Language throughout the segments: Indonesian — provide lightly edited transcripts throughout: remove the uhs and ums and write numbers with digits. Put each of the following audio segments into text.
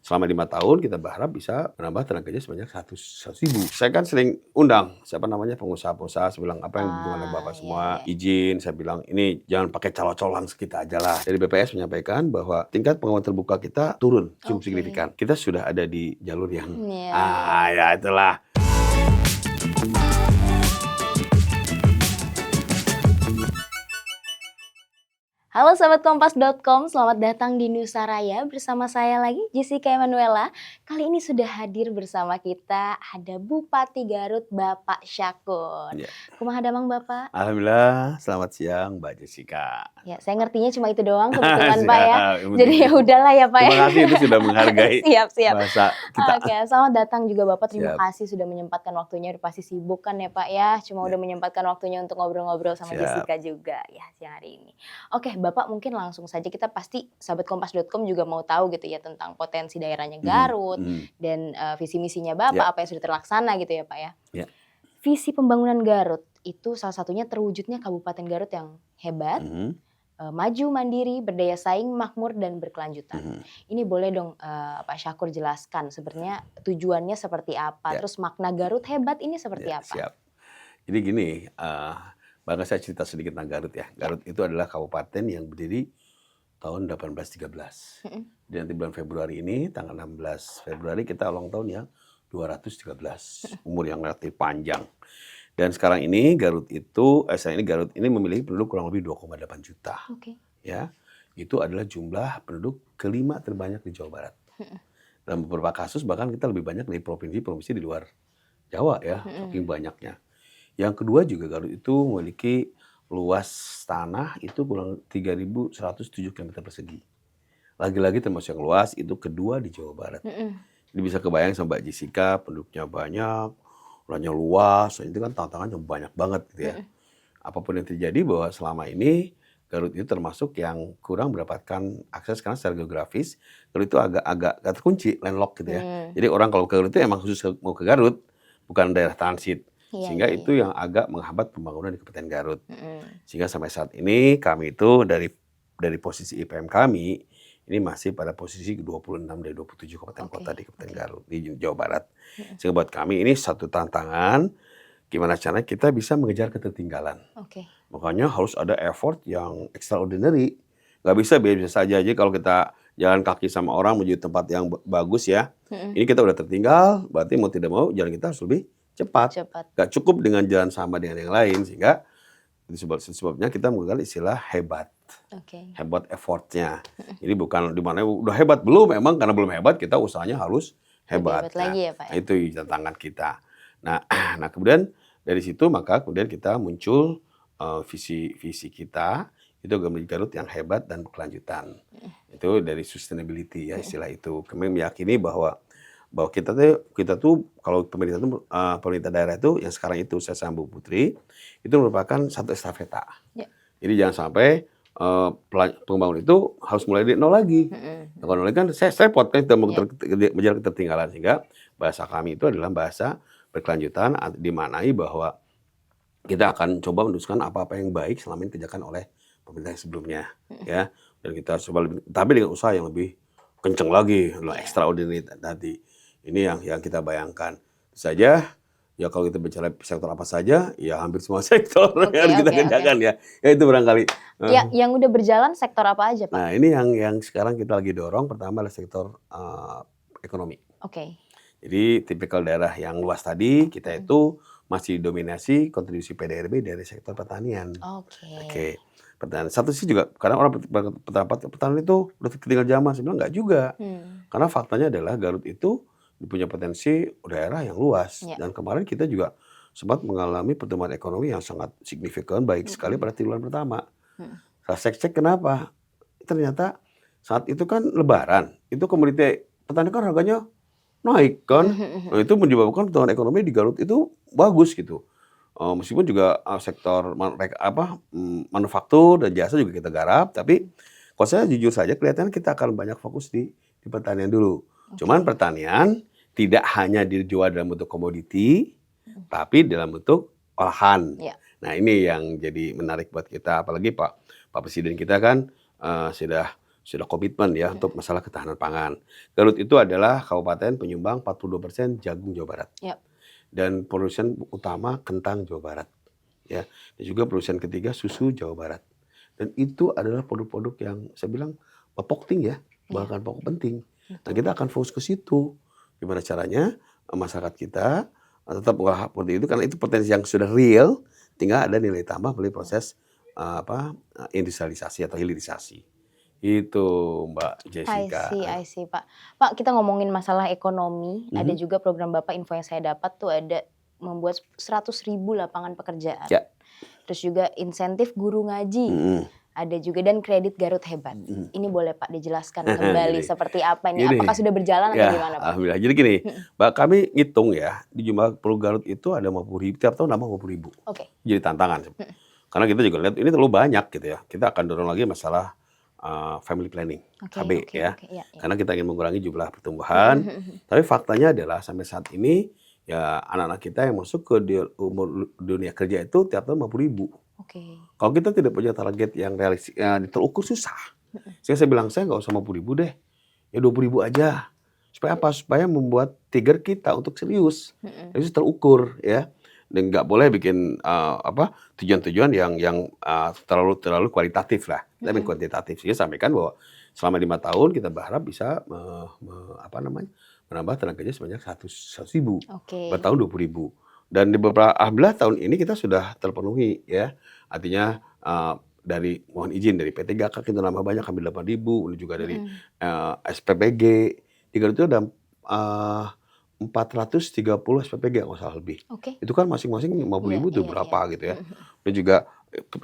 selama 5 tahun kita berharap bisa menambah tenaga kerja sebanyak 100.000. Saya kan sering undang, siapa namanya, pengusaha-pengusaha, saya bilang, "Apa yang dibutuhkan oleh Bapak semua?" Izin, saya bilang, "Ini jangan pakai calo-calo langsung kita aja lah." Dari BPS menyampaikan bahwa tingkat pengumuman terbuka kita turun cukup signifikan. Kita sudah ada di jalur yang, ya itulah. Halo Sobat Kompas.com, selamat datang di Nusa Raya bersama saya lagi Jessica Emanuela. Kali ini sudah hadir bersama kita ada Bupati Garut Bapak Syakur. Kumaha damang Bapak? Alhamdulillah, selamat siang Mbak Jessica. Ya, saya ngertinya cuma itu doang kebetulan Pak ya. Jadi ya udahlah ya Pak. Terima kasih itu sudah menghargai siap. bahasa kita. Oke, selamat datang juga Bapak. Terima kasih sudah menyempatkan waktunya. Udah pasti sibuk kan ya Pak ya. Cuma udah menyempatkan waktunya untuk ngobrol-ngobrol sama Jessica juga ya siang hari ini. Oke, Bapak mungkin langsung saja, kita pasti sahabat Kompas.com juga mau tahu gitu ya tentang potensi daerahnya Garut dan visi misinya Bapak, apa yang sudah terlaksana gitu ya Pak ya. Visi pembangunan Garut itu salah satunya terwujudnya Kabupaten Garut yang hebat, maju, mandiri, berdaya saing, makmur, dan berkelanjutan. Ini boleh dong Pak Syakur jelaskan sebenarnya tujuannya seperti apa, terus makna Garut hebat ini seperti apa? Siap. Jadi gini, bahkan saya cerita sedikit tentang Garut ya. Garut itu adalah kabupaten yang berdiri tahun 1813. Dan nanti bulan Februari ini, tanggal 16 Februari kita ulang tahun yang 213. Umur yang relatif panjang. Dan sekarang ini Garut ini memiliki penduduk kurang lebih 2,8 juta. Ya, itu adalah jumlah penduduk kelima terbanyak di Jawa Barat. Dalam beberapa kasus bahkan kita lebih banyak dari provinsi-provinsi di luar Jawa ya, saking banyaknya. Yang kedua juga Garut itu memiliki luas tanah itu kurang 3.107 km persegi. Lagi-lagi termasuk yang luas itu kedua di Jawa Barat. Jadi bisa kebayang sama Mbak Jessica, penduduknya banyak, lahannya luas, itu kan tantangannya banyak banget gitu ya. Apapun yang terjadi bahwa selama ini Garut itu termasuk yang kurang mendapatkan akses karena secara geografis Garut itu agak terkunci, landlock gitu ya. Jadi orang kalau ke Garut itu emang khusus mau ke Garut, bukan daerah transit. Sehingga itu yang agak menghambat pembangunan di Kabupaten Garut. Sehingga sampai saat ini kami itu dari posisi IPM kami ini masih pada posisi ke-26 dari 27 kabupaten kota di Kabupaten Garut di Jawa Barat. Sehingga buat kami ini satu tantangan gimana caranya kita bisa mengejar ketertinggalan. Makanya harus ada effort yang extraordinary. Nggak bisa biasa saja aja kalau kita jalan kaki sama orang menuju tempat yang bagus ya. Ini kita udah tertinggal, berarti mau tidak mau jalan kita harus lebih cepat. Gak cukup dengan jalan sama dengan yang lain, sehingga sebabnya kita menggunakan istilah hebat. Hebat effortnya. Jadi bukan di mana udah hebat belum, memang karena belum hebat kita usahanya harus hebat. Lagi ya, Pak, ya? Itu tantangan kita. Nah kemudian dari situ maka kemudian kita muncul visi kita itu Garut yang hebat dan berkelanjutan. Itu dari sustainability ya istilah itu. Kami meyakini bahwa kita tuh kalau pemerintah daerah itu yang sekarang itu saya sama Bu Putri itu merupakan satu estafeta. Jadi jangan sampai pembangunan itu harus mulai dari nol lagi. Kalau nol kan saya repot kan kita mau mengejar ketertinggalan, sehingga bahasa kami itu adalah bahasa berkelanjutan, dimaknai bahwa kita akan coba meneruskan apa-apa yang baik selama ini dikerjakan oleh pemerintah yang sebelumnya ya, dan kita coba tapi dengan usaha yang lebih kenceng lagi, extraordinary tadi. Ini yang kita bayangkan. Saja ya kalau kita bicara sektor apa saja, ya hampir semua sektor yang kita kerjakan ya. Ya itu barangkali. Ya, yang udah berjalan sektor apa aja Pak? Nah ini yang sekarang kita lagi dorong, pertama adalah sektor ekonomi. Jadi tipikal daerah yang luas tadi, kita itu masih dominasi kontribusi PDRB dari sektor pertanian. Pertanian. Satu sih juga, karena orang pertanian itu udah ketinggalan zaman, sebenarnya enggak juga. Karena faktanya adalah Garut itu punya potensi daerah yang luas. Dan kemarin kita juga sempat mengalami pertumbuhan ekonomi yang sangat signifikan, baik sekali pada triwulan pertama. Saya cek kenapa? Ternyata saat itu kan lebaran, itu komoditi petani kan harganya naik kan. Nah, itu menyebabkan pertumbuhan ekonomi di Garut itu bagus gitu. Meskipun juga sektor manufaktur dan jasa juga kita garap, tapi kalau saya jujur saja kelihatan kita akan banyak fokus di pertanian dulu. Cuman pertanian tidak hanya dijual dalam bentuk komoditi, tapi dalam bentuk olahan. Nah ini yang jadi menarik buat kita, apalagi Pak Presiden kita kan sudah komitmen ya untuk masalah ketahanan pangan. Garut itu adalah kabupaten penyumbang 42% jagung Jawa Barat. Yap. Dan produsen utama kentang Jawa Barat. Ya, dan juga produsen ketiga susu Jawa Barat. Dan itu adalah produk-produk yang saya bilang pokok ya, bahan pokok penting. Nah, kita akan fokus ke situ. Gimana caranya masyarakat kita tetap mengolah seperti itu karena itu potensi yang sudah real, tinggal ada nilai tambah melalui proses industrialisasi atau hilirisasi. Itu Mbak Jessica. I see, Pak. Pak, kita ngomongin masalah ekonomi, ada juga program Bapak, info yang saya dapat tuh ada membuat 100.000 lapangan pekerjaan. Ya. Terus juga insentif guru ngaji. Ada juga dan kredit Garut Hebat. Ini boleh Pak dijelaskan kembali seperti apa ini? Apakah sudah berjalan atau gimana Pak? Alhamdulillah. Jadi gini, Mbak, kami ngitung ya, di jumlah Pulau Garut itu ada 50.000, tiap tahun nambah 50.000. Oke. Jadi tantangan. Karena kita juga lihat ini terlalu banyak gitu ya. Kita akan dorong lagi masalah family planning, KB ya. Karena kita ingin mengurangi jumlah pertumbuhan. Tapi faktanya adalah sampai saat ini ya anak-anak kita yang masuk ke dunia kerja itu tiap tahun 50.000. Kalau kita tidak punya target yang realistis, terukur susah. Saya bilang saya nggak usah 50.000 deh, ya 20.000 aja. Supaya apa? Supaya membuat trigger kita untuk serius, serius terukur ya. Dan nggak boleh bikin tujuan-tujuan yang terlalu kualitatif lah, tapi kuantitatif. Saya sampaikan bahwa selama 5 tahun kita berharap bisa menambah tenaga kerja sebanyak 100.000, per tahun 20.000. Dan di beberapa tahun ini kita sudah terpenuhi ya, artinya dari mohon izin dari PT Gakak kita nambah banyak, ambil 8.000, juga dari SPPG. Di Garut itu ada 430 SPPG nggak salah lebih. Itu kan masing-masing 50.000 itu berapa gitu ya. Dan juga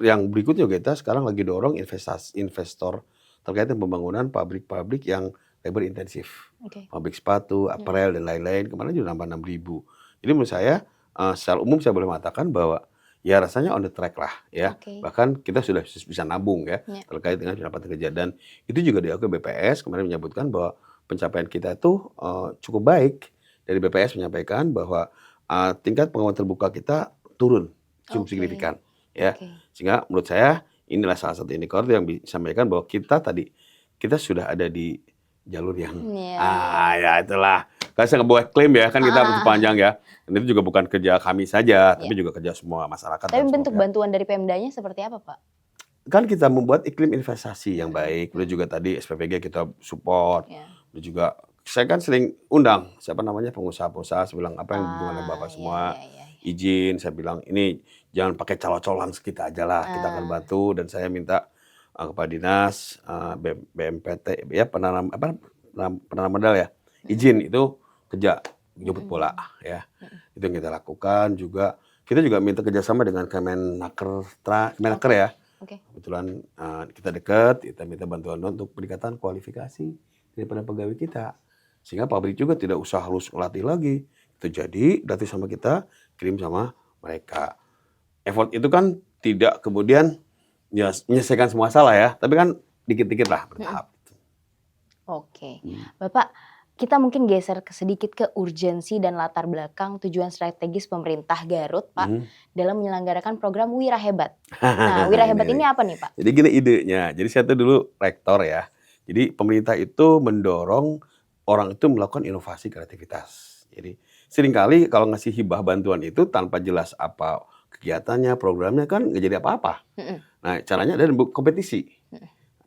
yang berikutnya kita sekarang lagi dorong investor terkait dengan pembangunan pabrik-pabrik yang labor intensif. Pabrik sepatu, apparel dan lain-lain. Kemarin juga nambah 6.000. Jadi menurut saya secara umum saya boleh mengatakan bahwa ya rasanya on the track lah ya. Bahkan kita sudah bisa nabung ya terkait dengan pendapatan kerja. Dan itu juga diakui BPS kemarin menyebutkan bahwa pencapaian kita itu cukup baik. Dari BPS menyampaikan bahwa tingkat pengawasan terbuka kita turun cukup signifikan ya. Sehingga menurut saya inilah salah satu indikator yang disampaikan bahwa kita sudah ada di jalur yang ya itulah. Kan saya ngebuat klaim ya, kan kita panjang ya. Dan itu juga bukan kerja kami saja, tapi juga kerja semua masyarakat. Tapi bentuk bantuan dari Pemdanya seperti apa, Pak? Kan kita membuat iklim investasi yang baik. Kemudian juga tadi SPPG kita support. Dan juga saya kan sering undang pengusaha-pengusaha, saya bilang apa yang dibutuhkan oleh Bapak semua. Izin, saya bilang ini jangan pakai calo-caloan kita aja lah. Kita akan bantu dan saya minta kepada dinas BMPT ya penanam modal ya. Izin itu kerja jemput bola ya. Itu yang kita lakukan juga. Kita juga minta kerjasama dengan Kemenaker ya. Kebetulan kita dekat, kita minta bantuan untuk peningkatan kualifikasi daripada pegawai kita. Sehingga pabrik juga tidak usah harus melatih lagi. Itu jadi gratis sama kita, kirim sama mereka. Effort itu kan tidak kemudian ya menyelesaikan semua masalah ya, tapi kan dikit-dikit lah bertahap. Bapak, kita mungkin geser sedikit ke urgensi dan latar belakang tujuan strategis pemerintah Garut, Pak, dalam menyelenggarakan program Wira Hebat. Nah, Wira Hebat ini apa nih, Pak? Jadi gini idenya. Jadi saya tuh dulu rektor ya. Jadi pemerintah itu mendorong orang itu melakukan inovasi kreativitas. Jadi seringkali kalau ngasih hibah bantuan itu tanpa jelas apa kegiatannya, programnya kan nggak jadi apa-apa. Nah, caranya ada kompetisi.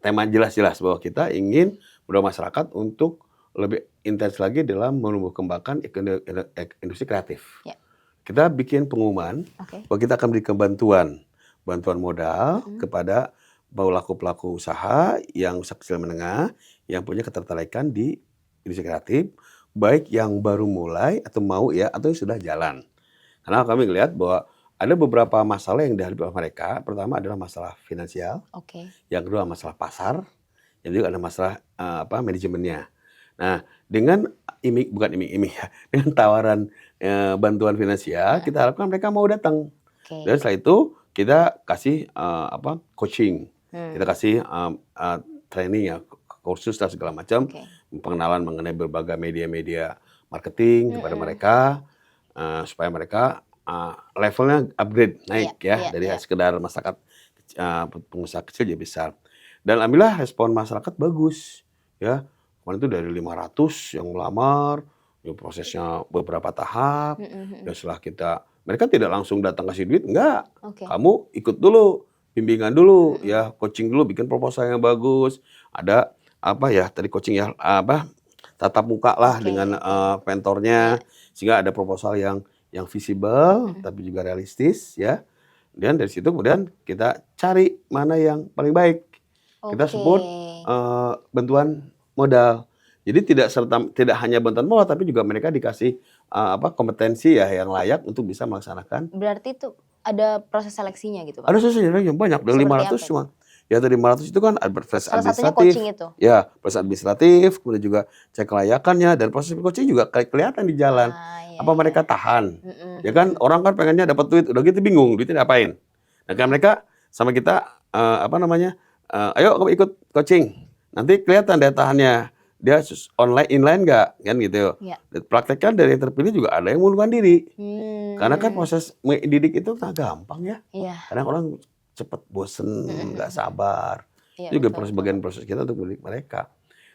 Tema jelas-jelas bahwa kita ingin mendorong masyarakat untuk lebih intens lagi dalam menumbuh kembangkan industri kreatif. Kita bikin pengumuman bahwa kita akan berikan bantuan modal kepada pelaku-pelaku usaha yang usaha kecil menengah yang punya ketertarikan di industri kreatif, baik yang baru mulai atau mau ya atau yang sudah jalan. Karena kami melihat bahwa ada beberapa masalah yang dihadapi oleh mereka. Pertama adalah masalah finansial, yang kedua masalah pasar, yang juga ada masalah manajemennya. Nah, dengan dengan tawaran bantuan finansial, kita harapkan mereka mau datang. Dan setelah itu kita kasih coaching, kita kasih training ya, kursus dan segala macam, pengenalan mengenai berbagai media-media marketing kepada mereka, supaya mereka levelnya upgrade naik dari sekedar masyarakat pengusaha kecil jadi besar. Dan alhamdulillah respon masyarakat bagus, ya. Kemarin itu dari 500 yang melamar, ya prosesnya beberapa tahap, dan setelah mereka tidak langsung datang kasih duit, enggak. Oke. Kamu ikut dulu, bimbingan dulu, ya, coaching dulu, bikin proposal yang bagus. Ada apa ya, tadi coaching ya, tatap muka lah Oke, dengan oke. mentornya, Iya. sehingga ada proposal yang visible, tapi juga realistis, ya. Dan dari situ kemudian kita cari mana yang paling baik. Kita Oke. sebut bantuan modal. Jadi tidak hanya bantuan modal, tapi juga mereka dikasih kompetensi ya yang layak untuk bisa melaksanakan. Berarti itu ada proses seleksinya gitu, Pak? Ada sosialisasi yang banyak, dari Seperti 500 apa cuma itu? ya dari 500 itu kan ada proses Salah satunya administratif, coaching itu? ya proses administratif, kemudian juga cek kelayakannya, dan proses coaching juga kelihatan di jalan. Iya, Apa iya. mereka tahan? Ya kan orang kan pengennya dapat duit, udah gitu bingung duitnya diapain. Nah kan mereka sama kita ayo kamu ikut coaching, nanti kelihatan daya tahannya. Dia online, inline nggak, kan gitu. Iya. Praktekkan dari yang terpilih juga ada yang mengundurkan diri. Karena kan Mmm. proses mendidik itu nggak gampang ya. Iya. Kadang orang cepet bosen, nggak sabar. Iya, Itu juga betul, betul. bagian proses kita untuk mendidik mereka.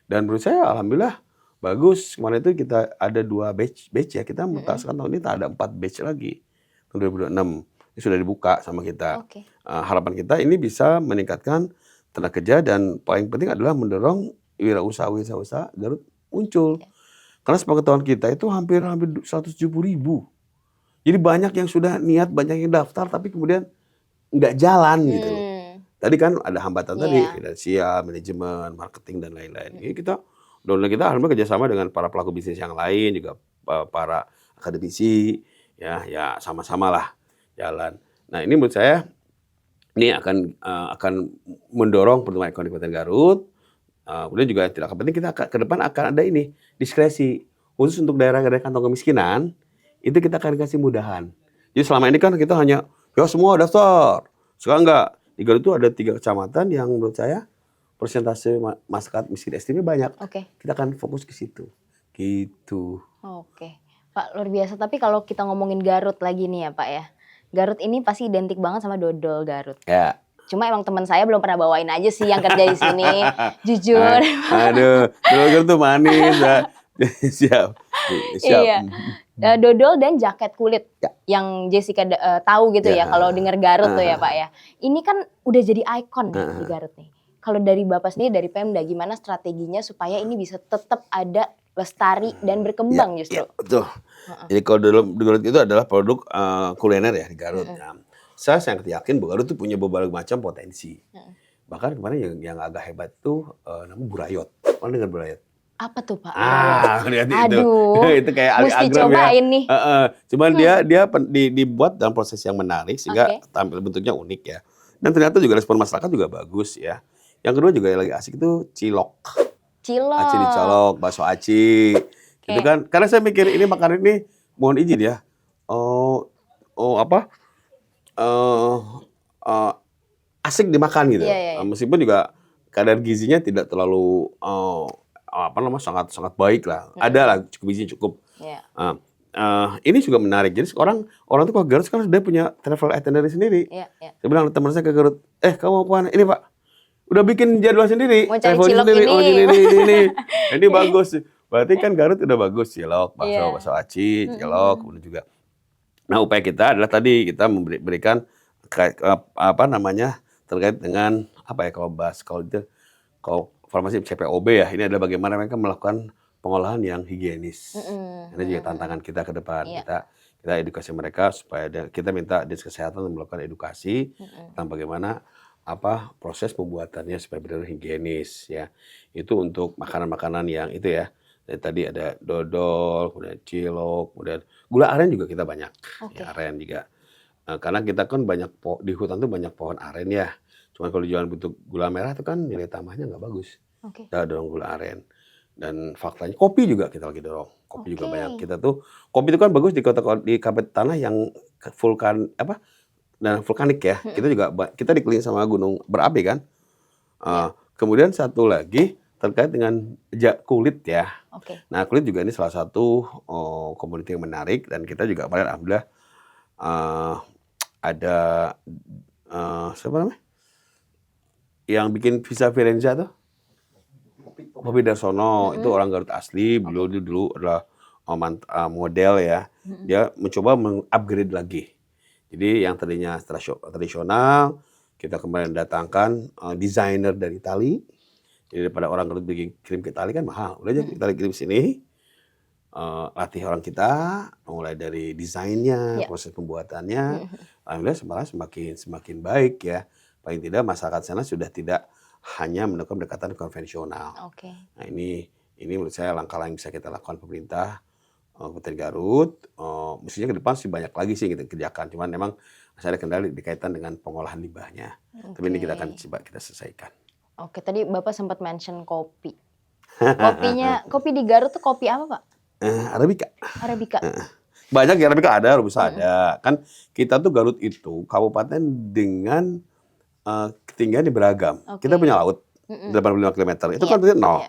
Dan menurut saya alhamdulillah bagus. Kemarin itu kita ada 2 batch ya. Kita mutaksikan tahun ini ada 4 batch lagi. Tahun 2026. Ini sudah dibuka sama kita. Oke. Harapan kita ini bisa meningkatkan tenaga kerja, dan paling penting adalah mendorong wirausaha Garut muncul. Karena sepengetahuan kita itu hampir 170.000. Jadi banyak yang sudah niat, banyak yang daftar, tapi kemudian nggak jalan gitu loh. Tadi kan ada hambatan tadi, finansial, manajemen, marketing, dan lain-lain. Ini kita alhamdulillah kerjasama dengan para pelaku bisnis yang lain, juga para akademisi, ya sama-sama lah jalan. Nah ini menurut saya ini akan mendorong pertumbuhan ekonomi Kabupaten Garut. Kemudian juga yang tidak kalah penting, kita ke depan akan ada ini diskresi khusus untuk daerah-daerah kantong kemiskinan. Itu kita akan kasih mudahan. Jadi selama ini kan kita hanya ya semua daftar. Sekarang enggak. Di Garut itu ada 3 kecamatan yang menurut saya persentase masyarakat miskin ekstrimnya banyak. Oke. Kita akan fokus ke situ. Gitu. Oke. Pak, luar biasa. Tapi kalau kita ngomongin Garut lagi nih ya, Pak ya. Garut ini pasti identik banget sama dodol Garut. Ya. Cuma emang teman saya belum pernah bawain aja sih yang kerja di sini. Jujur. Aduh, dodol tuh manis. Siap. Iya. Dodol dan jaket kulit Ya. yang Jessica tahu gitu ya kalau dengar Garut tuh ya Pak ya. Ini kan udah jadi ikon nih di Garut nih. Kalau dari Bapak sendiri, dari Pemda, gimana strateginya supaya ini bisa tetap ada lestari dan berkembang justru? Ya, betul. Jadi kalau di Garut itu adalah produk kuliner ya di Garut. Saya sangat yakin bahwa Garut itu punya berbagai macam potensi. Bahkan kemarin yang agak hebat tuh namanya burayot. Orang dengar burayot? Apa tuh Pak? Lihat itu. Aduh, itu kayak mesti agram cobain ya. nih. Cuman dia dibuat dalam proses yang menarik sehingga tampil bentuknya unik ya. Dan ternyata juga respon masyarakat juga bagus ya. Yang kedua juga yang lagi asik itu cilok. Aci dicolok, bakso aci. Gitu kan. Karena saya mikir ini makanan ini, mohon izin ya. Asik dimakan gitu. Meskipun juga kadar gizinya tidak terlalu sangat baik lah. Ada lah gizinya cukup. Ini juga menarik. Jadi orang tuh kalau Garut sekarang dia punya travel itinerary sendiri. Saya bilang teman saya ke Garut, kamu mau kemana? Ini Pak, udah bikin jadwal sendiri, travel sendiri. Ini. Ini bagus. Berarti kan Garut udah bagus, cilok, bakso aci, cilok, kemudian juga. Nah upaya kita adalah tadi kita memberikan terkait dengan kalau farmasi CPOB ya, ini adalah bagaimana mereka melakukan pengolahan yang higienis. Ini juga tantangan kita ke depan. Kita edukasi mereka supaya kita minta Dinas Kesehatan melakukan edukasi tentang bagaimana proses pembuatannya supaya benar-benar higienis ya. Itu untuk makanan-makanan yang itu ya. Tadi ada dodol, kemudian cilok, kemudian gula aren juga kita banyak. Ya, aren juga. Karena kita kan di hutan tuh banyak pohon aren ya. Cuma kalau jualan bentuk gula merah itu kan nilai tambahnya nggak bagus. Kita dorong gula aren. Dan faktanya kopi juga kita lagi dorong. Kopi juga banyak. Kopi itu kan bagus di kabupaten tanah yang vulkanik ya. Kita dikelilingi sama gunung berapi kan. Kemudian satu lagi terkait dengan kulit ya. Nah kulit juga ini salah satu komoditi yang menarik, dan kita juga kemarin alhamdulillah ada siapa namanya? yang bikin Visa Firenze tuh, Poppy Darsono, itu orang Garut asli. Beliau dulu adalah model ya. Dia mencoba meng-upgrade lagi. Jadi yang tadinya tradisional, kita kemarin datangkan desainer dari Itali. Jadi daripada orang Garut kirim ke Itali kan mahal, udah aja kita kirim sini. Latih orang kita, mulai dari desainnya, proses pembuatannya, alhamdulillah semakin baik ya. Paling tidak masyarakat sana sudah tidak hanya melakukan pendekatan konvensional. Nah ini menurut saya langkah yang bisa kita lakukan pemerintah Kabupaten Garut. Mestinya ke depan sih banyak lagi sih yang kita kerjakan. Cuman memang masih ada kendala dikaitan dengan pengolahan limbahnya. Tapi ini kita akan coba kita selesaikan. Oke, tadi Bapak sempat mention kopi. Kopi di Garut tuh kopi apa Pak? Arabica. Arabica. Banyak ya Arabica, ada, Robusta ada. Kan kita tuh Garut itu kabupaten dengan ketinggian yang beragam. Kita punya laut 85 km. Itu kan berarti nol.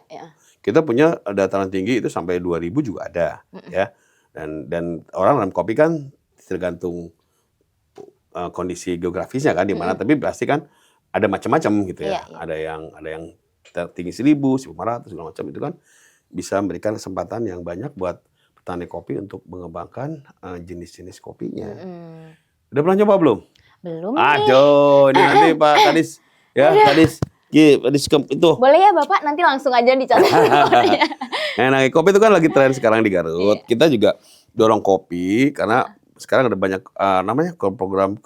Kita punya dataran tinggi itu sampai 2000 juga ada ya. Dan orang nanam kopi kan tergantung kondisi geografisnya kan di mana, tapi pasti kan ada macam-macam gitu ya. Ada yang tinggi 1000, 1500 segala macam, itu kan bisa memberikan kesempatan yang banyak buat petani kopi untuk mengembangkan jenis-jenis kopinya. Udah pernah coba belum? Belum nih. Ini nanti Pak Kadis ya, Kadis itu. Boleh ya Bapak, nanti langsung aja dicatat. Nah, kopi itu kan lagi tren sekarang di Garut. Kita juga dorong kopi karena sekarang ada banyak namanya program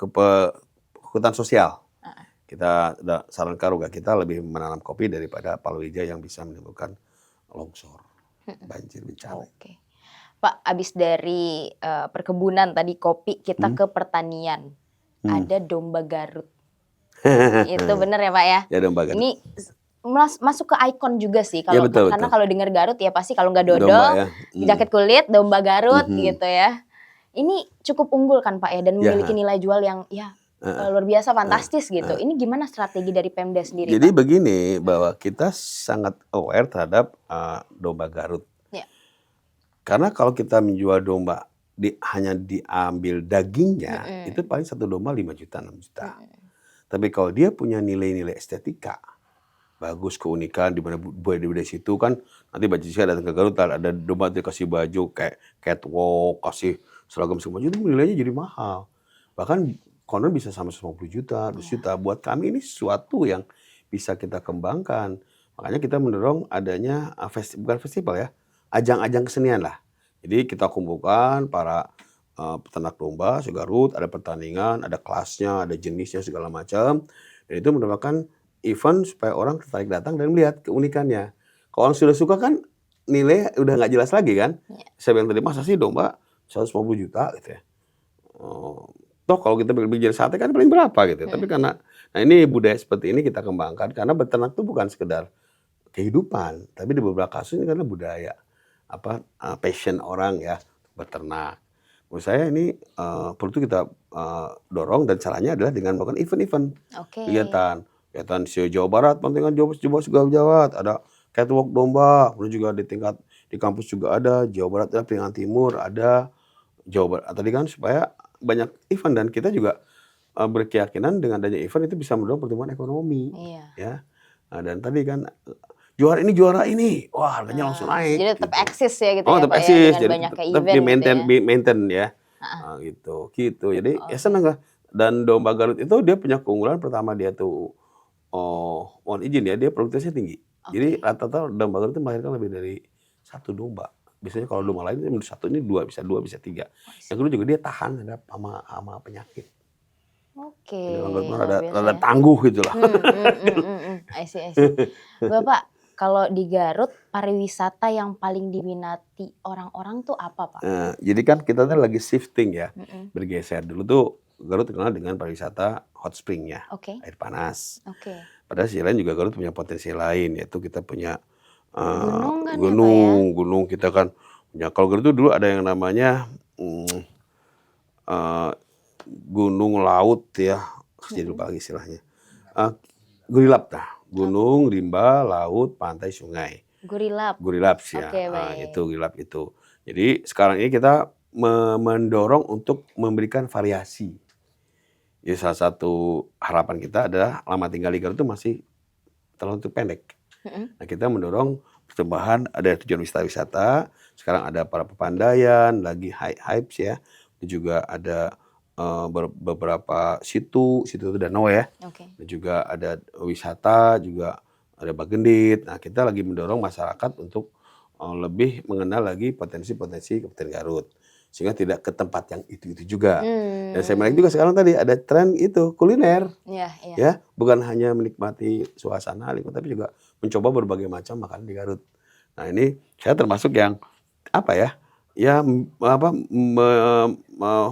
hutan sosial. Kita udah sarankan warga kita lebih menanam kopi daripada palawija yang bisa menimbulkan longsor, banjir, bencana. Oke. Pak, abis dari perkebunan tadi kopi, kita ke pertanian. Ada domba Garut. Itu bener ya Pak ya? Ya, domba Garut. Ini masuk ke ikon juga sih kalau karena kalau dengar Garut ya pasti kalau nggak dodol, jaket kulit, domba Garut gitu ya. Ini cukup unggul kan Pak ya, dan memiliki nilai jual yang luar biasa fantastis gitu. Ini gimana strategi dari Pemda sendiri? Jadi Pak? begini, bahwa kita sangat aware terhadap domba Garut. Karena kalau kita menjual domba hanya diambil dagingnya, itu paling satu domba 5 juta, 6 juta. Tapi kalau dia punya nilai-nilai estetika, bagus, keunikan, di mana budaya situ kan, nanti Mbak Jessica datang ke Garut, ada domba dikasih baju kayak catwalk, kasih seragam segala macam, itu nilainya jadi mahal. Bahkan konon bisa sampai 150 juta, 200 juta. Buat kami ini sesuatu yang bisa kita kembangkan. Makanya kita mendorong adanya bukan festival ya, ajang-ajang kesenian lah. Jadi kita kumpulkan para peternak domba se-Garut, ada pertandingan, ada kelasnya, ada jenisnya segala macam. Dan itu merupakan event supaya orang tertarik datang dan melihat keunikannya. Kalau orang sudah suka kan nilai udah nggak jelas lagi kan. Saya bilang tadi, masa sih domba 150 juta gitu ya. Toh kalau kita bikin sate kan paling berapa gitu. Tapi karena ini budaya seperti ini kita kembangkan, karena beternak itu bukan sekedar kehidupan, tapi di beberapa kasus ini karena budaya, passion orang ya beternak. Menurut saya ini perlu kita dorong, dan caranya adalah dengan melakukan event-event, kegiatan SEO Jawa Barat, pentingan Jawa Barat, ada catwalk domba, kemudian juga di kampus juga ada, Jawa Barat ada, Piringan Timur ada, Jawa Barat tadi kan, supaya banyak event. Dan kita juga berkeyakinan dengan adanya event itu bisa mendorong pertumbuhan ekonomi. Ya. Nah, dan tadi kan juara ini, wah harganya langsung naik. Jadi tetap eksis ya gitu ya Pak Pak ya, dengan banyak tetap event maintain ya. Gitu. Jadi ya senang lah. Dan domba Garut itu dia punya keunggulan pertama, dia tuh mohon izin ya, dia produktivitasnya tinggi. Jadi rata-rata domba Garut itu melahirkan lebih dari 1 domba. Biasanya kalau domba lain itu satu, ini 2 bisa 3. Yang kedua juga dia tahan terhadap sama penyakit. Rada tangguh gitu lah. I see. Bapak, kalau di Garut pariwisata yang paling diminati orang-orang tuh apa Pak? Jadi kan kita tuh lagi shifting ya, bergeser. Dulu tuh Garut terkenal dengan pariwisata hot springnya, air panas. Padahal sisi lain juga Garut punya potensi lain, yaitu kita punya gunung kita kan punya. Kalau Garut itu dulu ada yang namanya gunung laut ya, jadi lupa lagi istilahnya. Gurilap gunung, rimba, laut, pantai, sungai. Gurilap ya. Itu Gurilap itu. Jadi sekarang ini kita mendorong untuk memberikan variasi. Jadi salah satu harapan kita adalah lama tinggal di Garut itu masih terlalu pendek. Mhm. Nah, kita mendorong pertumbuhan, ada tujuan wisata-wisata, sekarang ada para Pepandayan, lagi Hypes ya, dan juga ada beberapa situ itu danau ya, Oke. dan juga ada wisata, juga ada Bagendit. Nah, kita lagi mendorong masyarakat untuk lebih mengenal lagi potensi-potensi Kabupaten Garut, sehingga tidak ke tempat yang itu-itu juga. Dan saya menarik juga sekarang tadi ada tren itu kuliner. Iya iya. Ya, bukan hanya menikmati suasana lingkungan, tapi juga mencoba berbagai macam makanan di Garut. Nah, ini saya termasuk yang apa ya, ya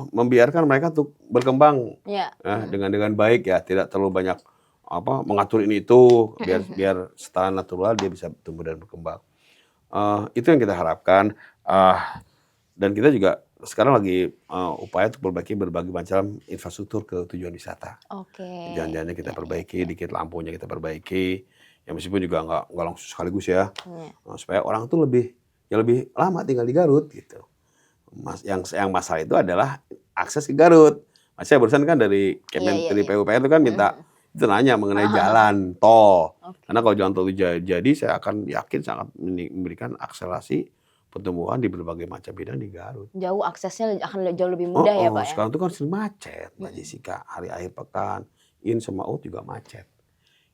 membiarkan mereka untuk berkembang Iya. dengan baik ya, tidak terlalu banyak mengatur ini itu, biar secara natural dia bisa tumbuh dan berkembang. Itu yang kita harapkan, dan kita juga sekarang lagi upaya untuk berbagai macam infrastruktur ke tujuan wisata. Oke. Jalan-jalannya kita Iya iya perbaiki, iya. dikit lampunya kita perbaiki, ya meskipun juga nggak langsung sekaligus ya, Iya. supaya orang tuh lebih lama tinggal di Garut gitu. Yang masalah itu adalah akses ke Garut. Saya barusan kan dari Iya iya dari iya. PUPR itu kan minta itu nanya mengenai jalan tol. Oke. Karena kalau jalan tol itu jadi, saya akan yakin sangat memberikan akselerasi pertumbuhan di berbagai macam bidang di Garut. Jauh aksesnya akan jauh lebih mudah ya, Pak, ya? Sekarang tuh kan sering macet, Mbak Jessica. Hari akhir pekan, in sama out juga macet,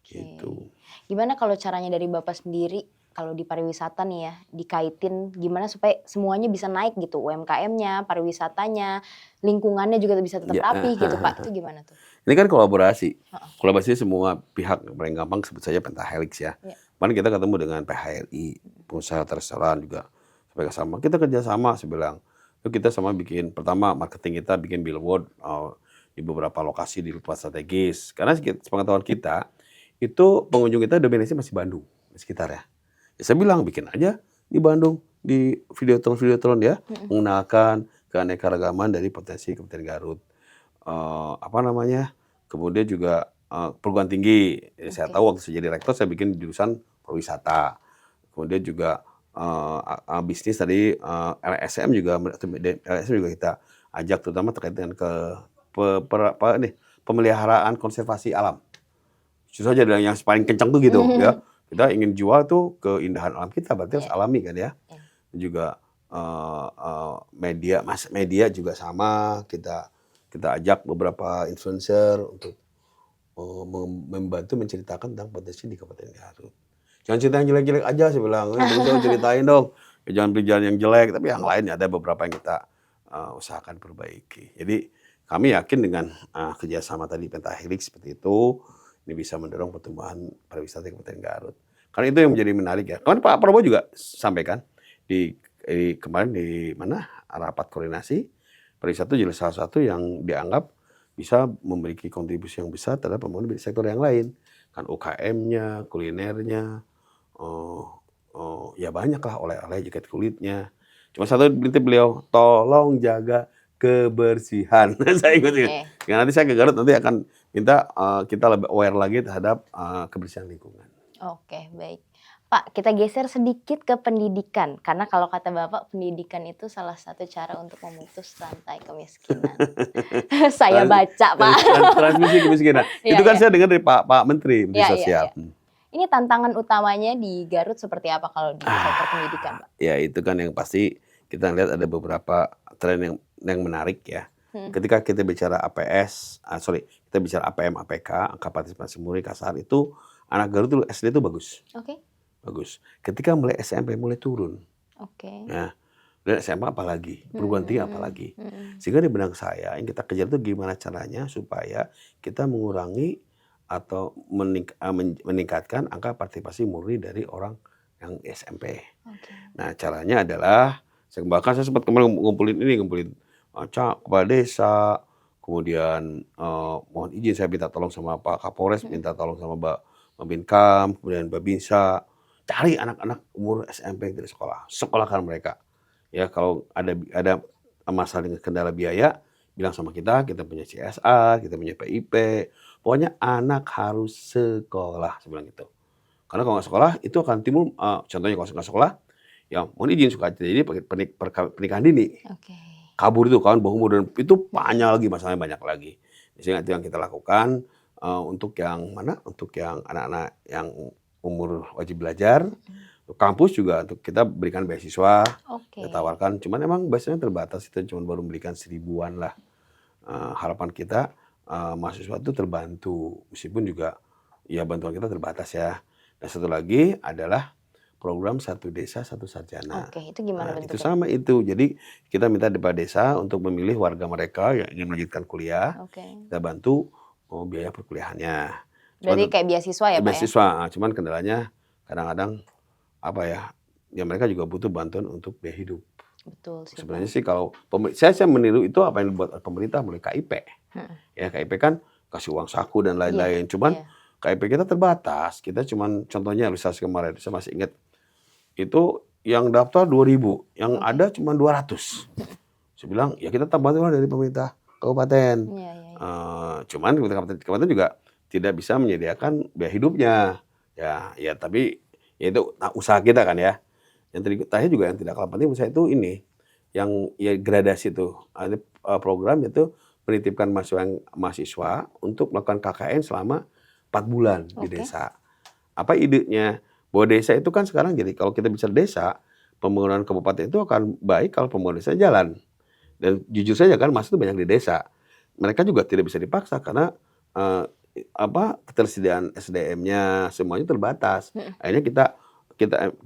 gitu. Oke. Gimana kalau caranya dari Bapak sendiri, kalau di pariwisata nih ya, dikaitin gimana supaya semuanya bisa naik gitu, UMKM-nya, pariwisatanya, lingkungannya juga bisa tetap Ya, rapi gitu, Pak, itu gimana tuh? ini kan kolaborasi. Heeh. Kolaborasi semua pihak, paling gampang sebut saja Pentahelix ya. Iya. Kemarin kita ketemu dengan PHRI, pengusaha restoran juga, supaya sama. Kita kerjasama, saya bilang. Yuk kita sama bikin, pertama marketing kita bikin billboard di beberapa lokasi di tempat strategis. Karena sepengetahuan kita, itu pengunjung kita dominasi masih Bandung, di sekitar ya. Ya saya bilang bikin aja di Bandung, di videotron ya, mengenalkan keanekaragaman dari potensi Kabupaten Garut. Kemudian juga perguruan tinggi. Saya Oke. tahu waktu saya jadi rektor saya bikin jurusan perwisata. Kemudian juga bisnis tadi LSM juga kita ajak, terutama terkait dengan pemeliharaan konservasi alam. Justru saja yang paling kencang tuh gitu ya. Kita ingin jual tuh keindahan alam kita, berarti harus alami kan ya. Iya. Juga media juga sama, kita ajak beberapa influencer untuk membantu menceritakan tentang potensi di Kabupaten Garut. Jangan cerita yang jelek-jelek aja, saya bilang. Dong ceritain dong. Jangan berjalan yang jelek, tapi yang lain ada beberapa yang kita usahakan perbaiki. Jadi kami yakin dengan kerjasama tadi Pentahelix seperti itu, ini bisa mendorong pertumbuhan pariwisata di Kabupaten Garut. Karena itu yang menjadi menarik ya. Kemarin Pak Prabowo juga sampaikan kemarin di rapat koordinasi, pariwisata jadi salah satu yang dianggap bisa memiliki kontribusi yang besar terhadap pembangunan di sektor yang lain. Kan UKM-nya, kulinernya, ya banyak lah oleh-oleh, jaket kulitnya. Cuma satu prinsip beliau, tolong jaga kebersihan. Saya ikutin. Ya, nanti saya ke Garut nanti akan minta kita lebih aware lagi terhadap kebersihan lingkungan. Oke, baik. Pak, kita geser sedikit ke pendidikan. Karena kalau kata Bapak, pendidikan itu salah satu cara untuk memutus rantai kemiskinan. Saya baca, Pak. Transmisi kemiskinan. Itu kan saya dengar dari Pak Menteri Sosial. Ini tantangan utamanya di Garut seperti apa kalau di sektor pendidikan, Pak? Ya itu kan yang pasti kita lihat ada beberapa tren yang menarik ya. Ketika kita bicara kita bicara APM, APK, angka partisipasi murid kasar itu, anak Garut dulu SD itu bagus. Oke. Bagus. Ketika mulai SMP mulai turun. Oke. Ya. Dan SMA apalagi, perguruan tinggi apalagi. Sehingga di benak saya yang kita kejar itu gimana caranya supaya kita mengurangi atau meningkatkan angka partisipasi murid dari orang yang SMP. Oke. Nah, caranya adalah bahkan saya sempat kemarin ngumpulin kepala desa, kemudian mohon izin saya minta tolong sama Pak Kapolres, minta tolong sama Mbak Binkam, kemudian Babinsa, cari anak-anak umur SMP dari sekolah, sekolahkan mereka. Ya kalau ada masalah dengan kendala biaya, bilang sama kita punya CSR, kita punya PIP, pokoknya anak harus sekolah, saya bilang gitu. Karena kalau nggak sekolah itu akan timbul, contohnya kalau nggak sekolah, ya mohon izin suka terjadi pernikahan dini. Oke. Kabur itu kawan bohong dan itu banyak lagi, masalahnya banyak lagi. Sehingga itu yang kita lakukan untuk yang mana? Untuk yang anak-anak yang umur wajib belajar. Kampus juga untuk kita berikan beasiswa, Oke. kita tawarkan. Cuman emang biasanya terbatas, kita cuma baru memberikan 1.000-an lah. Harapan kita mahasiswa itu terbantu, meskipun juga ya bantuan kita terbatas ya. Dan satu lagi adalah program Satu Desa Satu Sarjana. Oke, itu gimana Itu bentuknya? sama itu. Jadi kita minta di desa untuk memilih warga mereka yang ingin melanjutkan kuliah, Oke. kita bantu biaya perkuliahannya. Berarti Cuman kayak beasiswa ya, Pak, ya? beasiswa, cuman kendalanya kadang-kadang apa ya mereka juga butuh bantuan untuk biaya hidup. Betul sih, Pak. Sebenarnya sih kalau saya meniru itu apa yang dibuat oleh pemerintah melalui KIP. Ya KIP kan kasih uang saku dan lain-lain. Cuman Iya. KIP kita terbatas. Kita cuman contohnya realisasi kemarin saya masih ingat itu yang daftar 2.000, yang Oke. ada cuma 200. Saya bilang ya kita tambah dari pemerintah kabupaten. Iya. Cuman kabupaten juga tidak bisa menyediakan biaya hidupnya. Ya tapi ya itu usaha kita kan ya. Yang terakhir juga yang tidak kalah penting menurut saya itu ini, yang ya gradasi itu. Ada program itu menitipkan mahasiswa untuk melakukan KKN selama 4 bulan di Oke. desa. Apa idenya? Bahwa desa itu kan sekarang jadi kalau kita bicara desa, pembangunan kabupaten itu akan baik kalau pembangunan desa jalan. Dan jujur saja kan Mas itu banyak di desa. Mereka juga tidak bisa dipaksa karena ketersediaan SDM-nya semuanya terbatas. Akhirnya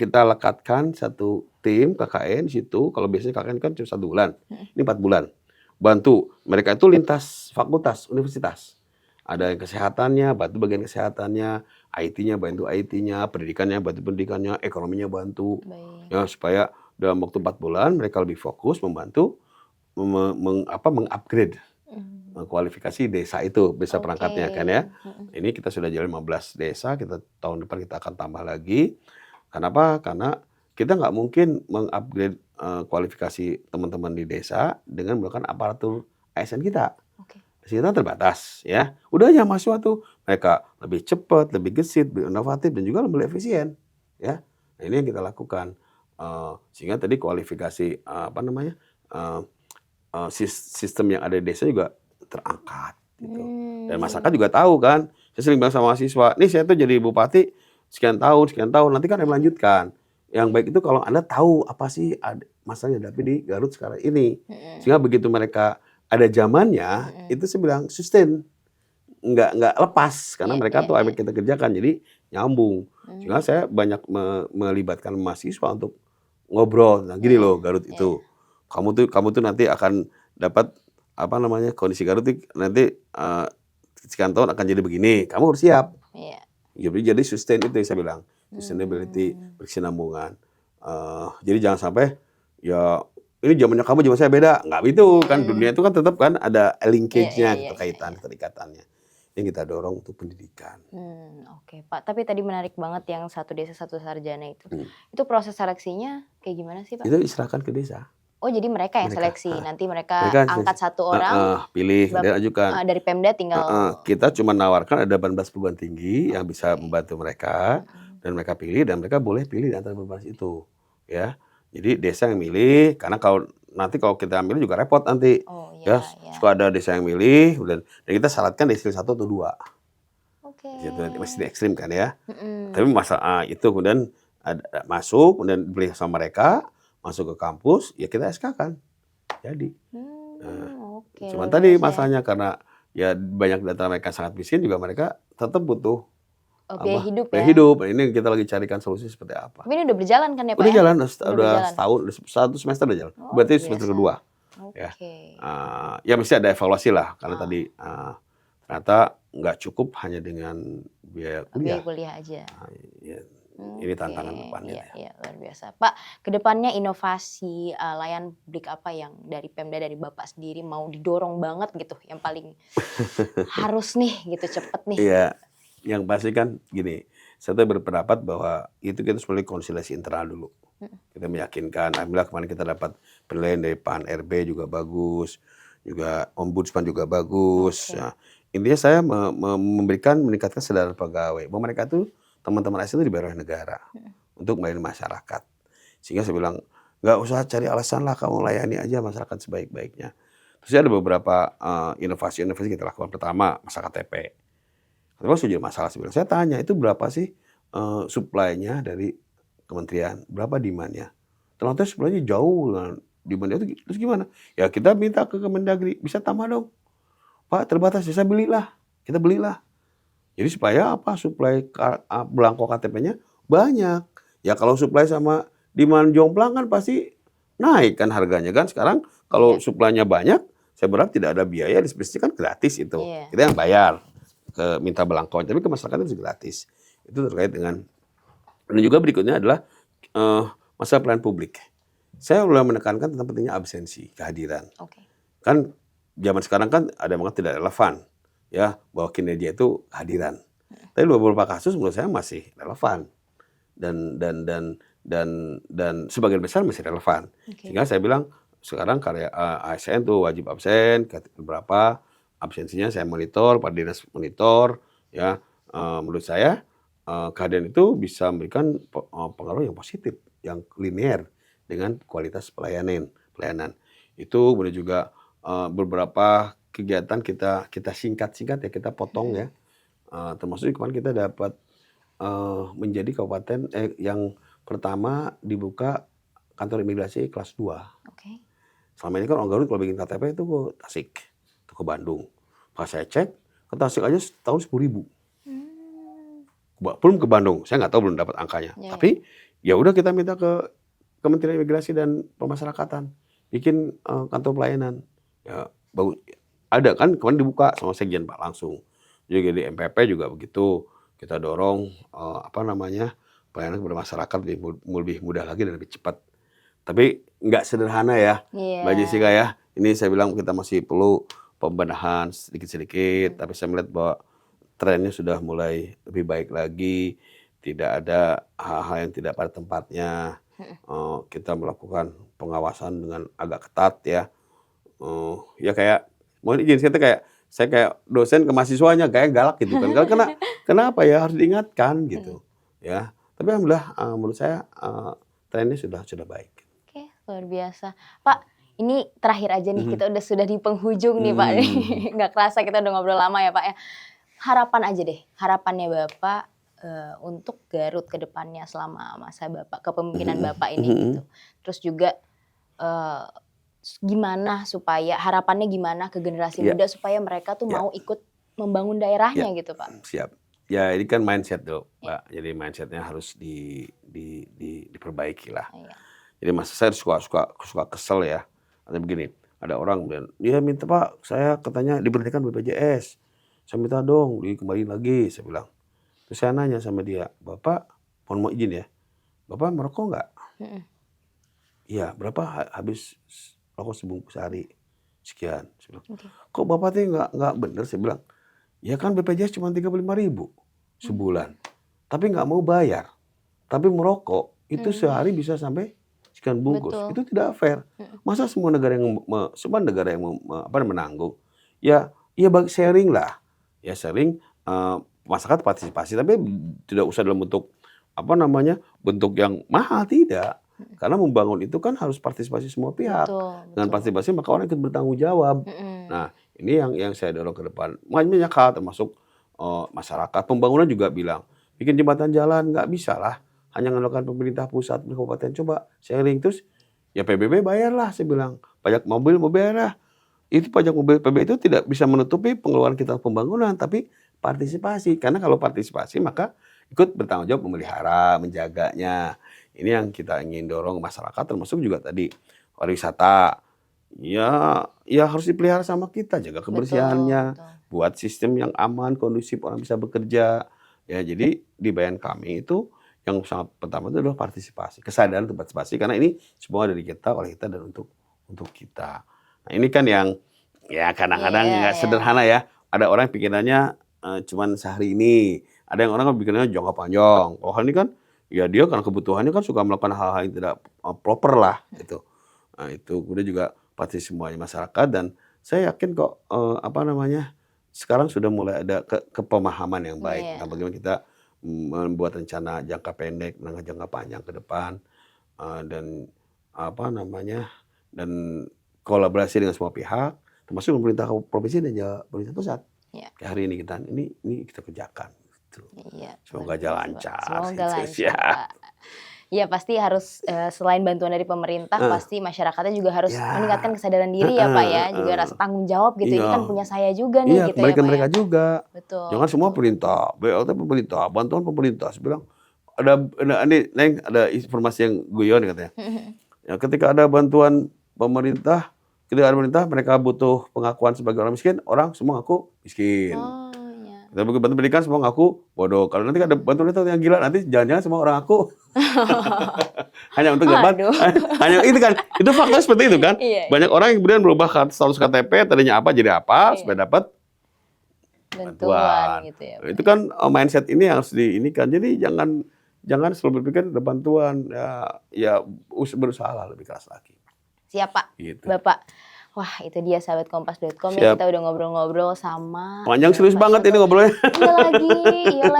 kita lekatkan satu tim KKN di situ. Kalau biasanya KKN kan cuma 1 bulan, ini 4 bulan. Bantu mereka itu lintas fakultas universitas. Ada yang kesehatannya, bantu bagian kesehatannya, IT-nya bantu IT-nya, pendidikannya bantu pendidikannya, ekonominya bantu. Baik. Ya supaya dalam waktu 4 bulan mereka lebih fokus membantu mengupgrade kualifikasi desa itu, desa perangkatnya kan ya. Ini kita sudah jalan 15 desa, kita tahun depan kita akan tambah lagi. Kenapa? Karena kita nggak mungkin mengupgrade kualifikasi teman-teman di desa dengan menggunakan aparatur ASN kita. Oke. Kita terbatas ya. Udah aja mahasiswa tuh mereka lebih cepat, lebih gesit, lebih inovatif dan juga lebih efisien ya. Nah, ini yang kita lakukan. Sehingga tadi kualifikasi sistem yang ada di desa juga terangkat gitu. Dan masyarakat juga tahu kan. Saya sering bilang sama mahasiswa, nih saya tuh jadi bupati sekian tahun, nanti kan yang melanjutkan. Yang baik itu kalau Anda tahu apa sih masalah yang dihadapi di Garut sekarang ini. Sehingga begitu mereka ada zamannya, itu saya bilang sustain. Nggak lepas karena mereka tuh yang kita kerjakan, jadi nyambung. Sehingga saya banyak melibatkan mahasiswa untuk ngobrol. Nah gini loh Garut itu. Kamu tuh nanti akan dapat kondisi Garut nanti sekian tahun akan jadi begini. Kamu harus siap. Jadi sustain itu yang saya bilang. Sustainability, berkesinambungan. Jadi jangan sampai ya ini zamannya kamu zaman saya beda. Nggak gitu kan, dunia itu kan tetap kan ada linkage-nya, keterikatannya. Yang kita dorong untuk pendidikan. Oke Pak, tapi tadi menarik banget yang Satu Desa Satu Sarjana itu. Itu proses seleksinya kayak gimana sih Pak? Itu diserahkan ke desa. Oh jadi mereka yang seleksi, nanti mereka angkat satu orang, pilih, dia ajukan. dari Pemda tinggal. Kita cuma nawarkan ada 18 perguruan tinggi yang bisa membantu mereka, dan mereka pilih, dan mereka boleh pilih di antara 18 itu, ya. Jadi desa yang milih, karena kalau kita ambil juga repot nanti, ya. Suka ada desa yang milih, dan kita syaratkan desa 1 atau 2. Gitu, masih ekstrim kan ya. Tapi masalah itu kemudian masuk, kemudian dipilih sama mereka. Masuk ke kampus, ya kita SK-kan. Jadi. Cuman tadi masalahnya karena ya banyak dari mereka sangat miskin juga mereka tetap butuh biaya hidup biaya ya. hidup. Ini kita lagi carikan solusi seperti apa. Tapi ini udah berjalan kan ya Pak? Udah ya? jalan, udah setahun, 1 semester udah jalan. Berarti semester kedua. Ya. Ya mesti ada evaluasi lah karena tadi ternyata nggak cukup hanya dengan biaya kuliah. Biaya kuliah aja. Ini tantangan depannya. Iya, luar biasa. Pak, kedepannya inovasi layanan publik apa yang dari Pemda, dari Bapak sendiri mau didorong banget gitu, yang paling harus nih gitu, cepet nih. Iya, yang pasti kan gini, saya berpendapat bahwa itu kita harus melalui konsilasi internal dulu. Kita meyakinkan, alhamdulillah kemarin kita dapat penilaian dari Pak RB juga bagus, juga Ombudsman juga bagus. Nah, intinya saya meningkatkan kesadaran pegawai bahwa mereka tuh teman-teman ASN itu dibayar oleh negara untuk melayani masyarakat. Sehingga saya bilang, nggak usah cari alasan lah, kamu layani aja masyarakat sebaik-baiknya. Terus ada beberapa inovasi kita lakukan. Pertama, masalah KTP. KTP sudah jadi masalah. Saya tanya, itu berapa sih supply-nya dari kementerian, berapa demand-nya. Ternyata supply-nya jauh dengan demand itu, terus gimana? Ya kita minta ke Kemendagri, "Bisa tambah dong, Pak, terbatas." Ya saya belilah, kita belilah. Jadi supaya apa? Supply belangko KTP-nya banyak. Ya kalau supply sama demand jomplang kan pasti naik kan harganya kan. Sekarang kalau Iya. supply-nya banyak, saya berharap tidak ada biaya, distribusi kan gratis itu. Iya. Kita yang bayar ke minta belangko, tapi ke masyarakat itu gratis. Itu terkait dengan, dan juga berikutnya adalah masalah pelayanan publik. Saya mulai menekankan tentang pentingnya absensi, kehadiran. Oke. Kan zaman sekarang kan ada banget tidak relevan ya bahwa kinerja itu kehadiran. Tapi beberapa kasus menurut saya masih relevan dan sebagian besar masih relevan. Oke. Sehingga saya bilang sekarang karya ASN tuh wajib absen, berapa absensinya saya monitor, Pak Dinas monitor ya. Menurut saya kehadiran itu bisa memberikan pengaruh yang positif, yang linear dengan kualitas pelayanan. Itu kemudian juga beberapa kegiatan kita singkat-singkat ya, kita potong ya. Termasuk kemarin kita dapat menjadi kabupaten yang pertama dibuka kantor imigrasi kelas 2. Oke. Selama ini kan orang Garut kalau bikin KTP itu ke Tasik, itu ke Bandung. Pas saya cek, ke Tasik aja tahun 10.000. Belum ke Bandung, saya nggak tahu, belum dapat angkanya. Ya, Tapi ya udah kita minta ke Kementerian Imigrasi dan Pemasyarakatan bikin kantor pelayanan. Ya bagus. Ada kan kemarin dibuka sama Sekjen Pak langsung. Juga di MPP juga begitu. Kita dorong pelayanan kepada masyarakat lebih mudah lagi dan lebih cepat. Tapi nggak sederhana ya, Mbak Iya. Jessica ya. Ini saya bilang kita masih perlu pembenahan sedikit-sedikit. Tapi saya melihat bahwa trennya sudah mulai lebih baik lagi. Tidak ada hal-hal yang tidak pada tempatnya. Kita melakukan pengawasan dengan agak ketat ya. Ya kayak mohon izin saya kayak dosen ke mahasiswanya kayak galak gitu kan. Kenapa ya harus diingatkan gitu ya. Tapi alhamdulillah menurut saya trennya sudah baik. Oke, luar biasa. Pak, ini terakhir aja nih, kita sudah di penghujung nih Pak. Nggak kerasa kita udah ngobrol lama ya Pak ya. Harapan aja deh, harapannya Bapak untuk Garut ke depannya selama masa Bapak, kepemimpinan Bapak ini gitu. Terus juga harapannya gimana ke generasi muda supaya mereka tuh mau ikut membangun daerahnya gitu Pak. Siap. Ya ini kan mindset tuh Mbak. Jadi mindsetnya harus diperbaiki lah. Jadi saya suka kesel ya. Ada begini, ada orang bilang, dia minta Pak, saya katanya diberhentikan BPJS. Saya minta dong dikembaliin lagi, saya bilang. Terus saya nanya sama dia, Bapak, mohon izin ya, Bapak merokok nggak? Iya, berapa habis rokok sebungkus sehari? Sekian. Saya bilang, kok Bapak tuh nggak bener? Saya bilang, ya kan BPJS cuma 35.000 sebulan. Tapi nggak mau bayar. Tapi merokok itu sehari bisa sampai sekian bungkus. Betul. Itu tidak fair. Masa semua negara yang menanggung? Ya sharing lah. Ya sharing, masyarakat partisipasi, tapi tidak usah dalam bentuk bentuk yang mahal, tidak. Karena membangun itu kan harus partisipasi semua pihak. Dengan partisipasi maka orang ikut bertanggung jawab. Nah, ini yang saya dorong ke depan. Banyak hal termasuk masyarakat. Pembangunan juga bilang, bikin jembatan jalan nggak bisa lah. Hanya mengandalkan pemerintah pusat, kabupaten, coba sharing. Terus ya PBB bayarlah, saya bilang. Pajak mobil mau bayar lah. Itu pajak mobil PBB itu tidak bisa menutupi pengeluaran kita pembangunan, tapi partisipasi. Karena kalau partisipasi maka ikut bertanggung jawab memelihara, menjaganya. Ini yang kita ingin dorong masyarakat, termasuk juga tadi pariwisata. Ya harus dipelihara sama kita, jaga kebersihannya, buat sistem yang aman, kondusif, orang bisa bekerja. Ya jadi di bayan kami itu yang sangat pertama itu adalah partisipasi, kesadaran untuk partisipasi, karena ini semua dari kita, oleh kita, dan untuk kita. Nah ini kan yang ya kadang-kadang nggak sederhana ya. Ada orang pikirannya cuman sehari ini, ada yang orang pikirannya jangka panjang. Oh ini kan ya dia karena kebutuhannya kan suka melakukan hal-hal yang tidak proper lah gitu. Nah itu kemudian juga pasti semuanya masyarakat, dan saya yakin kok sekarang sudah mulai ada kepemahaman yang baik tentang bagaimana kita membuat rencana jangka pendek, menengah, jangka panjang ke depan, dan dan kolaborasi dengan semua pihak, termasuk pemerintah provinsi dan juga pemerintah pusat. Kayak hari ini kita kerjakan. gitu. Iya, Semoga luar jalan biasa, Pak. lancar Semoga gitu, lancar, siap. Pak. Iya pasti harus, selain bantuan dari pemerintah, Heeh. pasti masyarakatnya juga harus Ya, meningkatkan kesadaran diri ya, Pak, heeh ya. Juga heeh. rasa tanggung jawab gitu, ini kan Iya punya saya juga nih iya, gitu ya, kembalikan Pak, ya. mereka juga. Betul Jangan semua betul. perintah, BLT pemerintah, bantuan pemerintah. Saya bilang, ada ini Neng, ada informasi yang guyon katanya. Mhm mhm. Ya ketika ada bantuan pemerintah, ketika ada pemerintah mereka butuh pengakuan sebagai orang miskin, orang semua ngaku miskin. Oh, iya. Kita bagi bantuan pendidikan semua ngaku bodoh. Kalau nanti ada bantuan itu yang gila, nanti jangan-jangan semua orang ngaku hanya untuk dapat Aduh. hanya itu kan, itu fakta seperti itu kan. Iya iya. Banyak orang yang kemudian berubah status KTP tadinya apa jadi apa Iya. supaya dapat Bantuan bantuan. gitu ya, Itu Pak. kan mindset ini yang harus diinikan. Jadi jangan jangan selalu berpikir ada bantuan, ya berusahalah lebih keras lagi. Siap, Pak. Gitu. Bapak. Wah, itu dia sahabatkompas.com ya, Siap. kita udah ngobrol-ngobrol sama Panjang serius Bapak banget ini Syakur. ngobrolnya.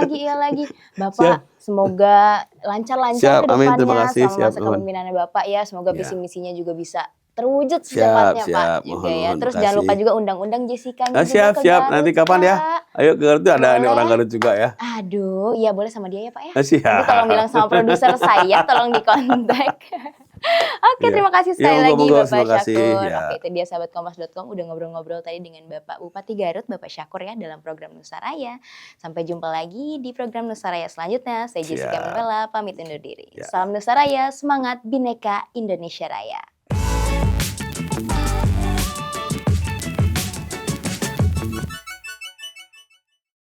Iya lagi. Siap. Bapak, semoga lancar-lancar Siap, ke amin, terima depannya kasih, selama siap, masa nuhun. kepemimpinannya Bapak ya. Semoga Iya. visi misinya juga bisa terwujud Siap, secepatnya, Pak, siap, juga ya. nuhun, Terus jangan lupa makasih. juga undang-undang Jessica-nya juga Siap, ke siap. Garut, Nanti kapan ya? Pak. Ayo ke Garut tuh ada ini orang Boleh? Garut juga ya. Aduh, iya boleh sama dia ya, Pak, ya. Siap. Nanti tolong bilang sama produser saya, tolong dikontak. Oke, Iya. terima kasih Iya, sekali lagi monggo, Bapak terima kasih, Syakur. ya. Oke, itu dia sahabatkompas.com udah ngobrol-ngobrol tadi dengan Bapak Bupati Garut, Bapak Syakur ya, dalam program Nusaraya. Sampai jumpa lagi di program Nusaraya selanjutnya. Saya Jessica Siap. Menbela, pamit undur diri. Ya. Salam Nusaraya, semangat Bhinneka Indonesia Raya.